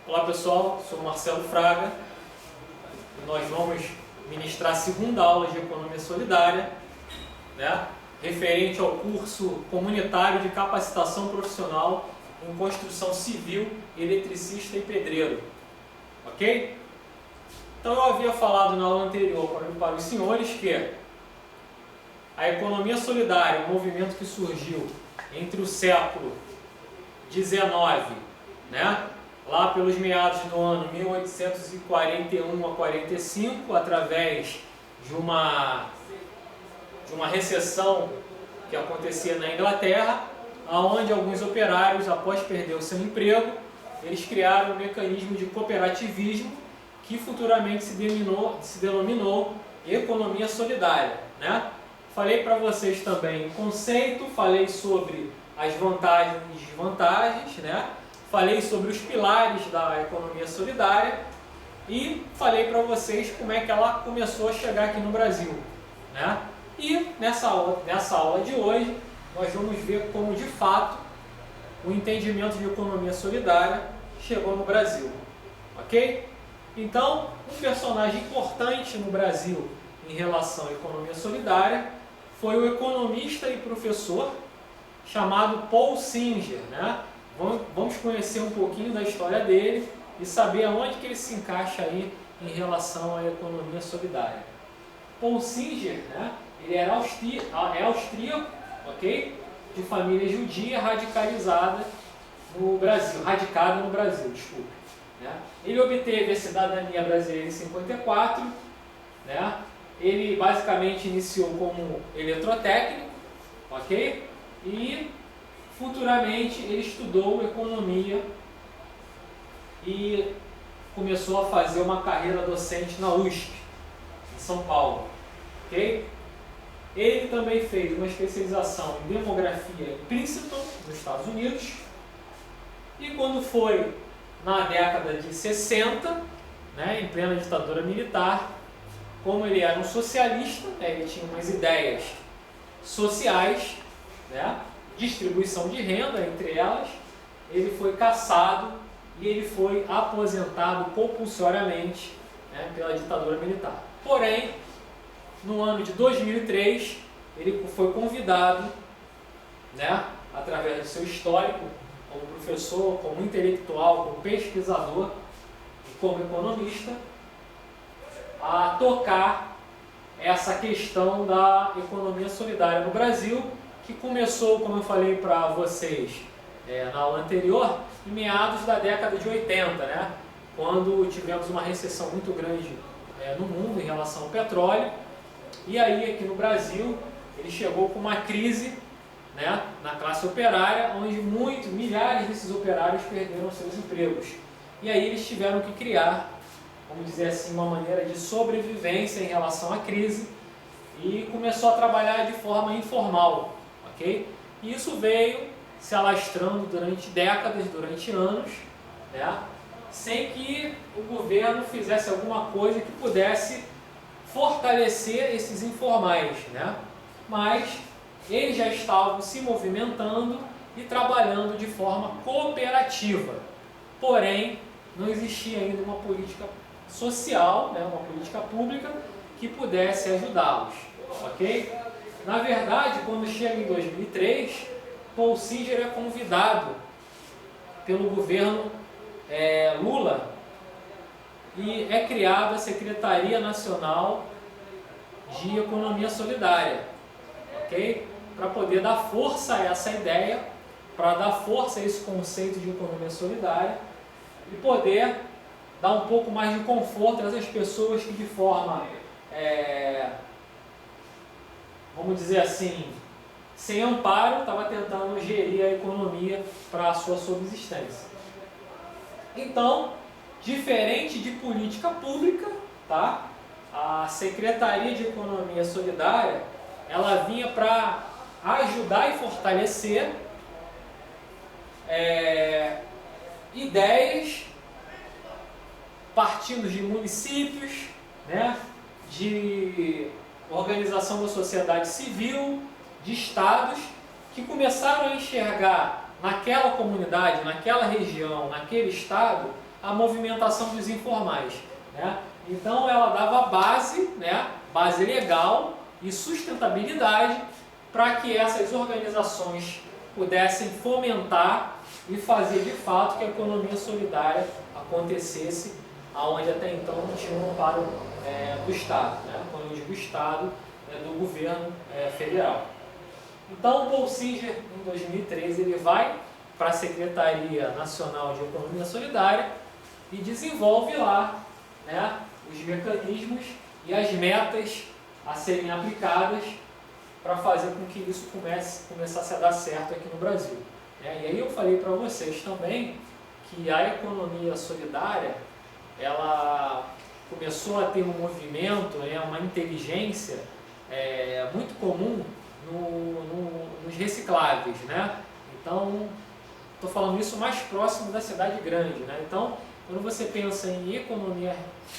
Olá pessoal, sou Marcelo Fraga e nós vamos ministrar a segunda aula de Economia Solidária, referente ao curso comunitário de capacitação profissional em construção civil, eletricista e pedreiro. Ok? Então eu havia falado na aula anterior para os senhores que a economia solidária é um movimento que surgiu entre o século XIX, lá pelos meados do ano 1841 a 45, através de uma recessão que acontecia na Inglaterra, onde alguns operários, após perder o seu emprego, eles criaram um mecanismo de cooperativismo que futuramente se denominou economia solidária. Falei para vocês também o conceito, falei sobre as vantagens e desvantagens, falei sobre os pilares da economia solidária e falei para vocês como é que ela começou a chegar aqui no Brasil. E nessa aula de hoje nós vamos ver como de fato o entendimento de economia solidária chegou no Brasil. Ok? Então, um personagem importante no Brasil em relação à economia solidária foi o economista e professor chamado Paul Singer. Vamos conhecer um pouquinho da história dele e saber aonde que ele se encaixa aí em relação à economia solidária. Paul Singer, ele era austríaco, ok? De família judia radicada no Brasil, desculpe. Ele obteve a cidadania brasileira em 54, ele basicamente iniciou como eletrotécnico, ok? E futuramente ele estudou economia e começou a fazer uma carreira docente na USP, em São Paulo, ok? Ele também fez uma especialização em demografia em Princeton, nos Estados Unidos, e quando foi na década de 60, em plena ditadura militar, como ele era um socialista, ele tinha umas ideias sociais, distribuição de renda entre elas, ele foi cassado e ele foi aposentado compulsoriamente pela ditadura militar. Porém, no ano de 2003, ele foi convidado, através do seu histórico, como professor, como intelectual, como pesquisador e como economista, a tocar essa questão da economia solidária no Brasil, que começou, como eu falei para vocês na aula anterior, em meados da década de 80, quando tivemos uma recessão muito grande no mundo em relação ao petróleo. E aí, aqui no Brasil, ele chegou com uma crise na classe operária, onde milhares desses operários perderam seus empregos. E aí eles tiveram que criar, vamos dizer assim, uma maneira de sobrevivência em relação à crise e começou a trabalhar de forma informal, ok? E isso veio se alastrando durante décadas, durante anos, sem que o governo fizesse alguma coisa que pudesse fortalecer esses informais, Mas eles já estavam se movimentando e trabalhando de forma cooperativa. Porém, não existia ainda uma política social, uma política pública que pudesse ajudá-los, ok? Na verdade, quando chega em 2003, Paul Singer é convidado pelo governo Lula e é criada a Secretaria Nacional de Economia Solidária, ok? Para poder dar força a essa ideia, para dar força a esse conceito de economia solidária e poder dar um pouco mais de conforto a essas pessoas que de forma, vamos dizer assim, sem amparo, estava tentando gerir a economia para a sua subsistência. Então, diferente de política pública, a Secretaria de Economia Solidária, ela vinha para ajudar e fortalecer ideias partindo de municípios, de organização da sociedade civil, de estados, que começaram a enxergar naquela comunidade, naquela região, naquele estado, a movimentação dos informais, né? Então ela dava base, né, base legal e sustentabilidade para que essas organizações pudessem fomentar e fazer de fato que a economia solidária acontecesse, aonde até então não tinha um amparo do Estado, né? Quando eu digo Estado, do governo federal. Então o Paul Singer, em 2013, ele vai para a Secretaria Nacional de Economia Solidária e desenvolve lá, né, os mecanismos e as metas a serem aplicadas para fazer com que isso começasse a dar certo aqui no Brasil. E aí eu falei para vocês também que a economia solidária, ela começou a ter um movimento, uma inteligência muito comum nos recicláveis, né? Então, estou falando isso mais próximo da cidade grande, né? Então, quando você pensa em economia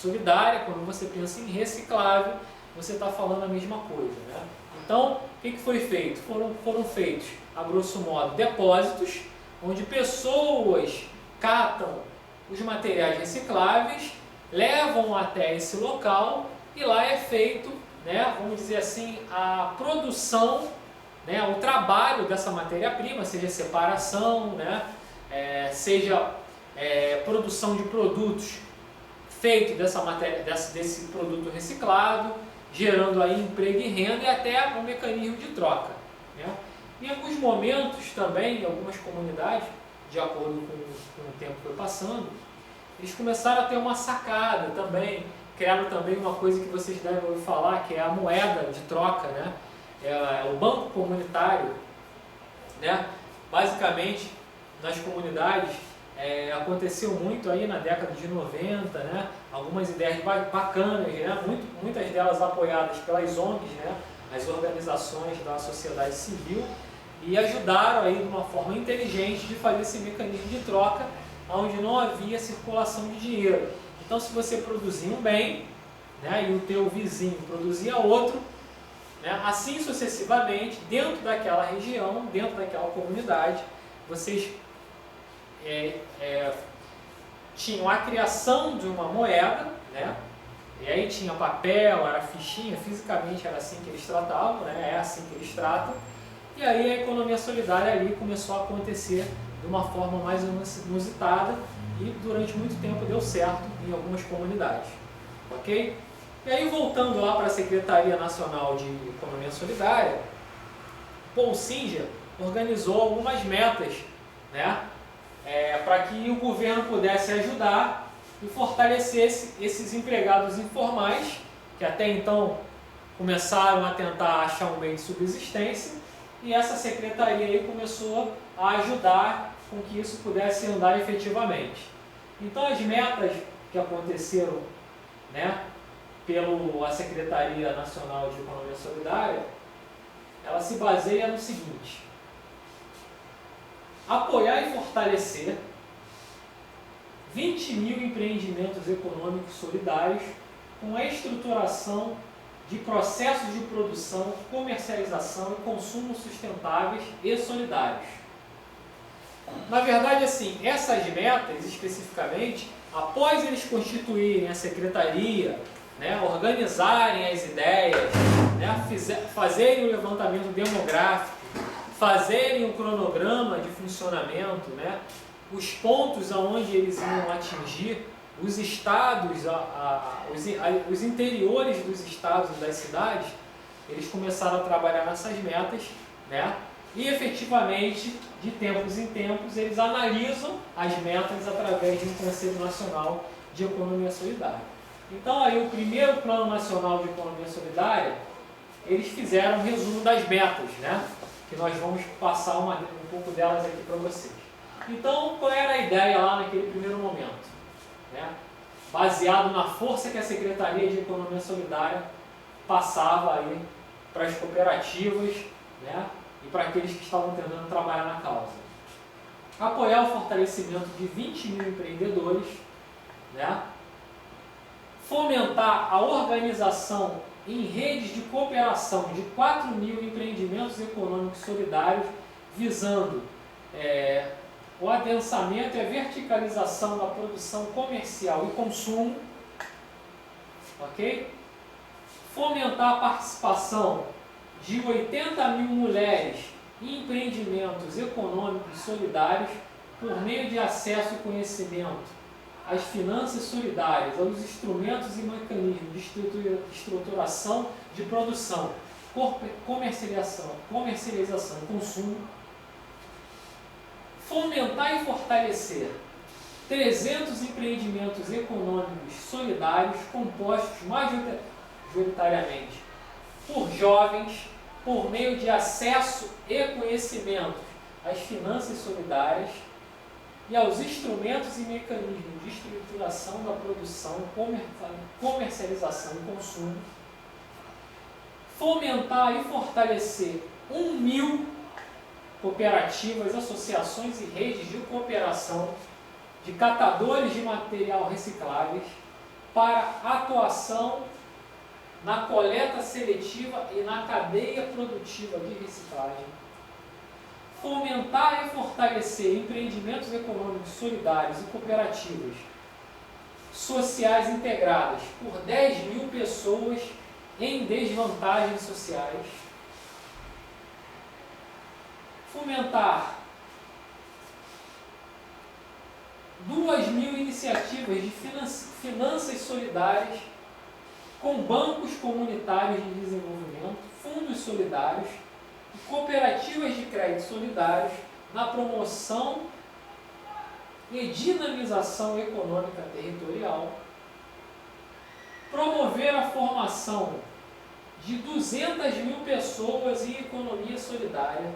solidária, quando você pensa em reciclável, você está falando a mesma coisa, né? Então, o que foi feito? Foram feitos, a grosso modo, depósitos, onde pessoas catam os materiais recicláveis, levam até esse local e lá é feito, né, vamos dizer assim, a produção, né, o trabalho dessa matéria-prima, seja separação, né, seja produção de produtos feito desse produto reciclado, gerando aí emprego e renda e até um mecanismo de troca, né? Em alguns momentos também, em algumas comunidades, de acordo com o tempo que foi passando, eles começaram a ter uma sacada também, criaram também uma coisa que vocês devem ouvir falar, que é a moeda de troca, né? É o banco comunitário, né? Basicamente, nas comunidades, aconteceu muito aí na década de 90, né? Algumas ideias bacanas, né? Muitas delas apoiadas pelas ONGs, né? As organizações da sociedade civil, e ajudaram aí de uma forma inteligente de fazer esse mecanismo de troca, onde não havia circulação de dinheiro. Então, se você produzia um bem, né, e o teu vizinho produzia outro, né, assim sucessivamente, dentro daquela região, dentro daquela comunidade, vocês tinham a criação de uma moeda, né, e aí tinha papel, era fichinha, fisicamente era assim que eles tratavam, né, é assim que eles tratam, e aí a economia solidária ali começou a acontecer de uma forma mais inusitada e durante muito tempo deu certo em algumas comunidades, ok? E aí, voltando lá para a Secretaria Nacional de Economia Solidária, Paul Singer organizou algumas metas, né, para que o governo pudesse ajudar e fortalecer esses empregados informais, que até então começaram a tentar achar um meio de subsistência, e essa secretaria aí começou a ajudar com que isso pudesse andar efetivamente. Então, as metas que aconteceram, né, pela Secretaria Nacional de Economia Solidária, ela se baseia no seguinte: apoiar e fortalecer 20 mil empreendimentos econômicos solidários com a estruturação de processos de produção, comercialização e consumo sustentáveis e solidários. Na verdade, assim, essas metas, especificamente, após eles constituírem a secretaria, né, organizarem as ideias, né, fazerem o levantamento demográfico, fazerem o cronograma de funcionamento, né, os pontos aonde eles iam atingir, os estados, os interiores dos estados e das cidades, eles começaram a trabalhar nessas metas, né? E efetivamente, de tempos em tempos, eles analisam as metas através de um Conselho Nacional de Economia Solidária. Então, aí o primeiro Plano Nacional de Economia Solidária, eles fizeram um resumo das metas, né? Que nós vamos passar um pouco delas aqui para vocês. Então, qual era a ideia lá naquele primeiro momento? Né? Baseado na força que a Secretaria de Economia Solidária passava aí para as cooperativas, né, e para aqueles que estavam tentando trabalhar na causa. Apoiar o fortalecimento de 20 mil empreendedores, né? Fomentar a organização em redes de cooperação de 4 mil empreendimentos econômicos solidários, visando o adensamento e a verticalização da produção comercial e consumo, ok? Fomentar a participação de 80 mil mulheres em empreendimentos econômicos solidários por meio de acesso e conhecimento às finanças solidárias, aos instrumentos e mecanismos de estruturação de produção, comercialização e consumo. Fomentar e fortalecer 300 empreendimentos econômicos solidários compostos majoritariamente por jovens, por meio de acesso e conhecimento às finanças solidárias e aos instrumentos e mecanismos de estruturação da produção, comercialização e consumo. Fomentar e fortalecer 1.000 cooperativas, associações e redes de cooperação de catadores de material recicláveis para atuação na coleta seletiva e na cadeia produtiva de reciclagem. Fomentar e fortalecer empreendimentos econômicos solidários e cooperativas sociais integradas por 10.000 pessoas em desvantagens sociais. Fomentar 2.000 iniciativas de finanças solidárias com bancos comunitários de desenvolvimento, fundos solidários e cooperativas de crédito solidários na promoção e dinamização econômica territorial. Promover a formação de 200.000 pessoas em economia solidária,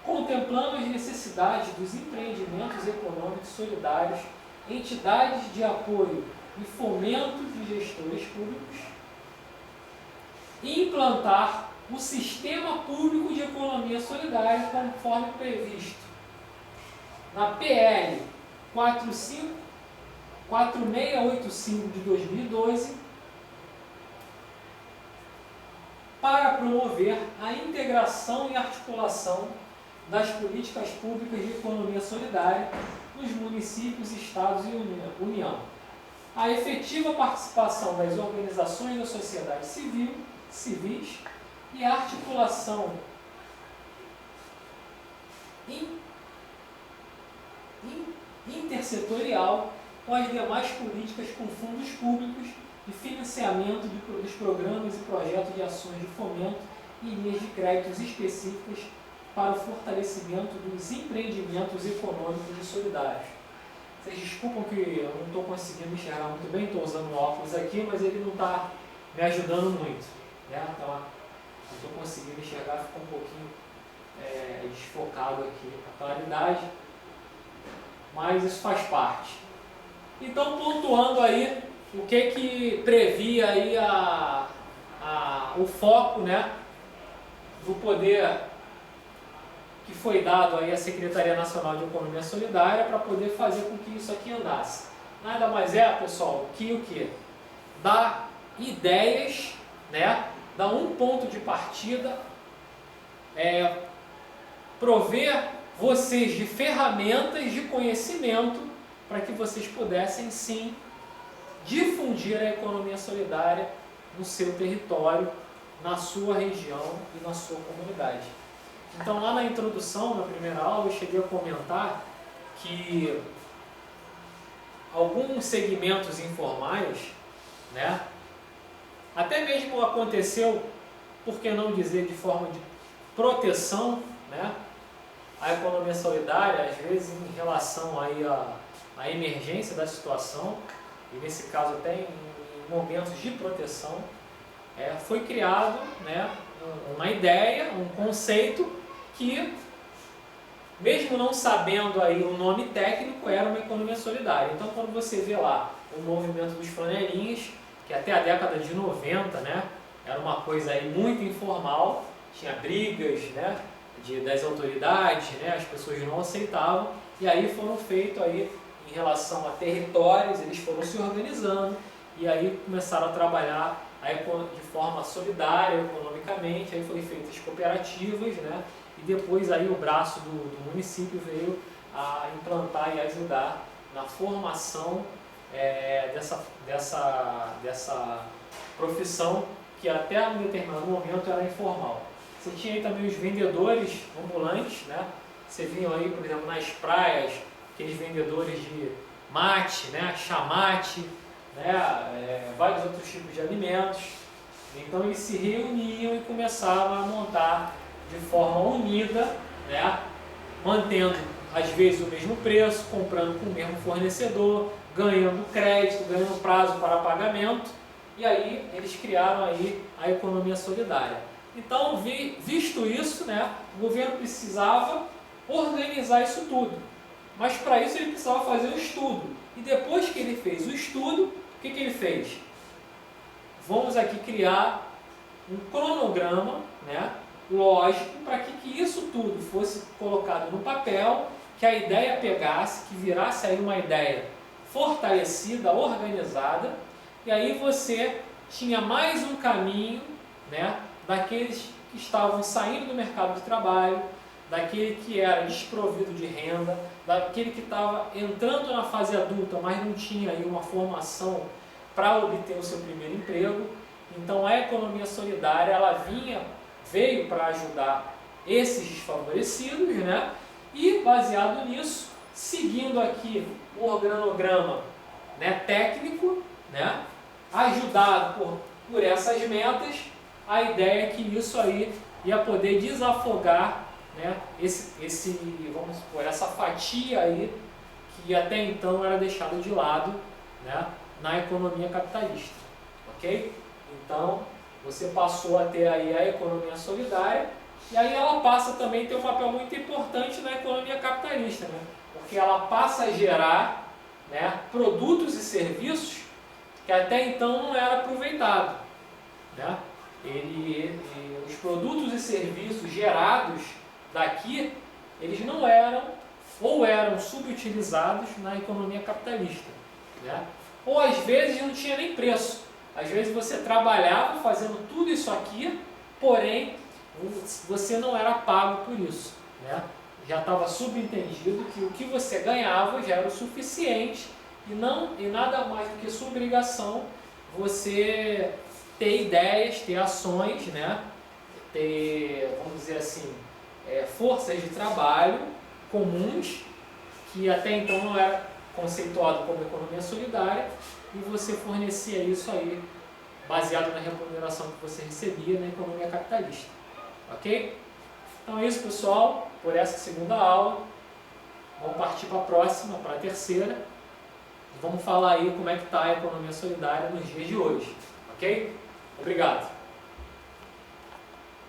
contemplando as necessidades dos empreendimentos econômicos solidários, entidades de apoio e fomento de gestores públicos, e implantar o sistema público de economia solidária conforme previsto na PL 4685 de 2012, para promover a integração e articulação das políticas públicas de economia solidária nos municípios, estados e União. A efetiva participação das organizações da sociedade civis e a articulação intersetorial com as demais políticas com fundos públicos e financiamento dos programas e projetos de ações de fomento e linhas de créditos específicas para o fortalecimento dos empreendimentos econômicos e solidários. Vocês desculpam que eu não estou conseguindo enxergar muito bem, estou usando óculos aqui, mas ele não está me ajudando muito, né? Então, eu estou conseguindo enxergar, ficou um pouquinho desfocado aqui a claridade, mas isso faz parte. Então, pontuando aí o que previa aí o foco, né, do poder que foi dado aí à Secretaria Nacional de Economia Solidária para poder fazer com que isso aqui andasse. Nada mais é, pessoal, que o quê? Dar ideias, né, dar um ponto de partida, prover vocês de ferramentas de conhecimento para que vocês pudessem sim difundir a economia solidária no seu território, na sua região e na sua comunidade. Então, lá na introdução, na primeira aula, eu cheguei a comentar que alguns segmentos informais, né, até mesmo aconteceu, por que não dizer de forma de proteção, né, a economia solidária, às vezes em relação aí à emergência da situação, e nesse caso até em momentos de proteção, foi criado, né, uma ideia, um conceito que, mesmo não sabendo aí o nome técnico, era uma economia solidária. Então, quando você vê lá o movimento dos flanelinhas, que até a década de 90, né, era uma coisa aí muito informal, tinha brigas, né, das autoridades, né, as pessoas não aceitavam, e aí foram feitos aí, em relação a territórios, eles foram se organizando, e aí começaram a trabalhar aí de forma solidária, economicamente, aí foram feitas cooperativas, né, e depois aí o braço do município veio a implantar e ajudar na formação dessa profissão que até um determinado momento era informal. Você tinha aí também os vendedores ambulantes, né? Você viu aí, por exemplo, nas praias, aqueles vendedores de mate, né? Chamate, né? Vários outros tipos de alimentos. Então eles se reuniam e começavam a montar de forma unida, né? Mantendo às vezes o mesmo preço, comprando com o mesmo fornecedor, ganhando crédito, ganhando prazo para pagamento, e aí eles criaram aí a economia solidária. Então, visto isso, né, o governo precisava organizar isso tudo, mas para isso ele precisava fazer um estudo, e depois que ele fez o estudo, o que ele fez? Vamos aqui criar um cronograma, né, lógico, para que isso tudo fosse colocado no papel, que a ideia pegasse, que virasse aí uma ideia fortalecida, organizada, e aí você tinha mais um caminho, né, daqueles que estavam saindo do mercado de trabalho, daquele que era desprovido de renda, daquele que estava entrando na fase adulta, mas não tinha aí uma formação para obter o seu primeiro emprego. Então a economia solidária ela veio para ajudar esses desfavorecidos, né? E baseado nisso, seguindo aqui o organograma, né, técnico, né, ajudado por essas metas, a ideia é que isso aí ia poder desafogar, né, vamos supor, essa fatia aí que até então era deixada de lado, né, na economia capitalista, ok? Então você passou a ter aí a economia solidária. E aí ela passa também a ter um papel muito importante na economia capitalista, né? Porque ela passa a gerar, né, produtos e serviços que até então não era aproveitado, né? Os produtos e serviços gerados daqui, eles não eram ou eram subutilizados na economia capitalista, né? Ou às vezes não tinha nem preço. Às vezes você trabalhava fazendo tudo isso aqui, porém você não era pago por isso, né? Já estava subentendido que o que você ganhava já era o suficiente e nada mais do que sua obrigação você ter ideias, ter ações, né? Ter, vamos dizer assim, forças de trabalho comuns que até então não era conceituado como economia solidária, e você fornecia isso aí baseado na remuneração que você recebia na economia capitalista. Ok? Então é isso, pessoal, por essa segunda aula. Vamos partir para a próxima, para a terceira. Vamos falar aí como é que está a economia solidária nos dias de hoje. Ok? Obrigado!